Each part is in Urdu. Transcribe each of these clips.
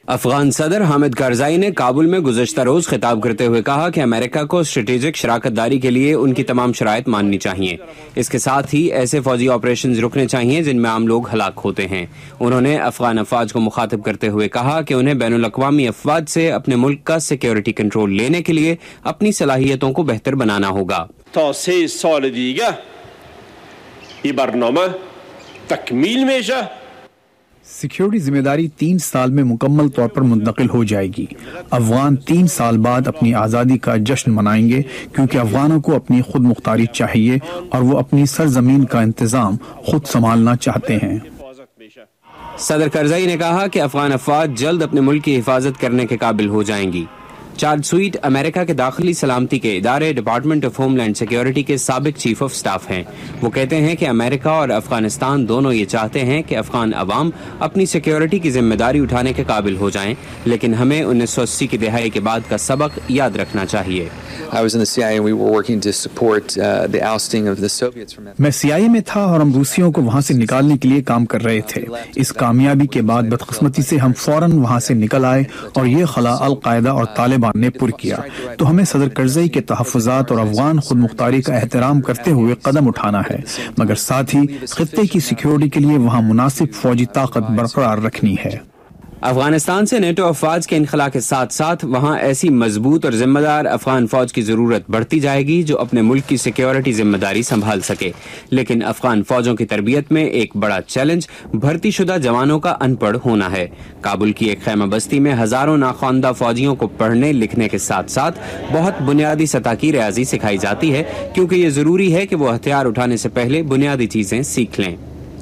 افغان صدر حامد کارزائی نے کابل میں گزشتہ روز خطاب کرتے ہوئے کہا کہ امریکہ کو اسٹریٹجک شراکت داری کے لیے ان کی تمام شرائط ماننی چاہیے. اس کے ساتھ ہی ایسے فوجی آپریشنز رکنے چاہیے جن میں عام لوگ ہلاک ہوتے ہیں. انہوں نے افغان افواج کو مخاطب کرتے ہوئے کہا کہ انہیں بین الاقوامی افواج سے اپنے ملک کا سیکیورٹی کنٹرول لینے کے لیے اپنی صلاحیتوں کو بہتر بنانا ہوگا. تا 3 سال دیگه این برنامه تکمیل میشه. سیکیورٹی ذمہ داری 3 سال میں مکمل طور پر منتقل ہو جائے گی. افغان 3 سال بعد اپنی آزادی کا جشن منائیں گے کیونکہ افغانوں کو اپنی خود مختاری چاہیے اور وہ اپنی سرزمین کا انتظام خود سنبھالنا چاہتے ہیں. صدر کرزئی نے کہا کہ افغان افواج جلد اپنے ملک کی حفاظت کرنے کے قابل ہو جائیں گی. چارلز سویٹ امریکہ کے داخلی سلامتی کے ادارے department of homeland security کے سابق چیف آف سٹاف ہیں. وہ کہتے ہیں کہ امریکہ اور افغانستان دونوں یہ چاہتے ہیں کہ افغان عوام اپنی سیکیورٹی کی ذمہ داری اٹھانے کے قابل ہو جائیں، لیکن ہمیں 1980 کی دہائی کے بعد کا سبق یاد رکھنا چاہیے. میں CIA میں تھا اور ہم روسیوں کو وہاں سے نکالنے کے لیے کام کر رہے تھے. اس کامیابی کے بعد بدقسمتی سے ہم فوراً وہاں سے نکل آئے اور یہ خلا القاعدہ اور طالبان نے پر کیا. تو ہمیں صدر کرزئی کے تحفظات اور افغان خود مختاری کا احترام کرتے ہوئے قدم اٹھانا ہے، مگر ساتھ ہی خطے کی سیکیورٹی کے لیے وہاں مناسب فوجی طاقت برقرار رکھنی ہے. افغانستان سے نیٹو افواج کے انخلا کے ساتھ ساتھ وہاں ایسی مضبوط اور ذمہ دار افغان فوج کی ضرورت بڑھتی جائے گی جو اپنے ملک کی سیکیورٹی ذمہ داری سنبھال سکے. لیکن افغان فوجوں کی تربیت میں ایک بڑا چیلنج بھرتی شدہ جوانوں کا ان پڑھ ہونا ہے. کابل کی ایک خیمہ بستی میں ہزاروں ناخواندہ فوجیوں کو پڑھنے لکھنے کے ساتھ ساتھ بہت بنیادی سطح کی ریاضی سکھائی جاتی ہے کیونکہ یہ ضروری ہے کہ وہ ہتھیار اٹھانے سے پہلے بنیادی چیزیں سیکھ لیں.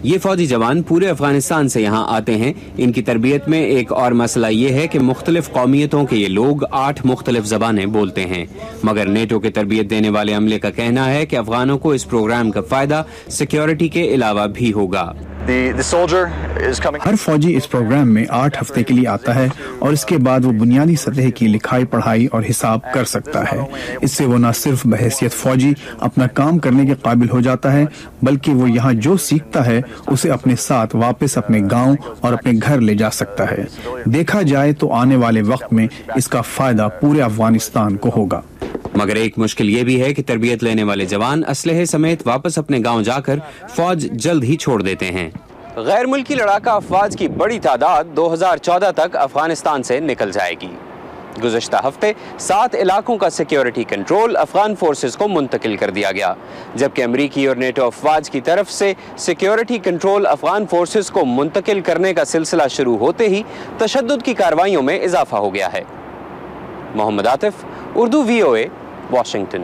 یہ فوجی جوان پورے افغانستان سے یہاں آتے ہیں. ان کی تربیت میں ایک اور مسئلہ یہ ہے کہ مختلف قومیتوں کے یہ لوگ 8 مختلف زبانیں بولتے ہیں. مگر نیٹو کے تربیت دینے والے عملے کا کہنا ہے کہ افغانوں کو اس پروگرام کا فائدہ سیکیورٹی کے علاوہ بھی ہوگا. ہر فوجی اس پروگرام میں 8 ہفتے کے لیے آتا ہے اور اس کے بعد وہ بنیادی سطح کی لکھائی پڑھائی اور حساب کر سکتا ہے. اس سے وہ نہ صرف بحیثیت فوجی اپنا کام کرنے کے قابل ہو جاتا ہے بلکہ وہ یہاں جو سیکھتا ہے اسے اپنے ساتھ واپس اپنے گاؤں اور اپنے گھر لے جا سکتا ہے. دیکھا جائے تو آنے والے وقت میں اس کا فائدہ پورے افغانستان کو ہوگا. مگر ایک مشکل یہ بھی ہے کہ تربیت لینے والے جوان اسلحے سمیت واپس اپنے گاؤں جا کر فوج جلد ہی چھوڑ دیتے ہیں. غیر ملکی لڑاکا افواج کی بڑی تعداد 2014 تک افغانستان سے نکل جائے گی. گزشتہ ہفتے 7 علاقوں کا سیکیورٹی کنٹرول افغان فورسز کو منتقل کر دیا گیا، جبکہ امریکی اور نیٹو افواج کی طرف سے سیکیورٹی کنٹرول افغان فورسز کو منتقل کرنے کا سلسلہ شروع ہوتے ہی تشدد کی کارروائیوں میں اضافہ ہو گیا ہے. محمد عاطف، اردو VOA، واشنگٹن.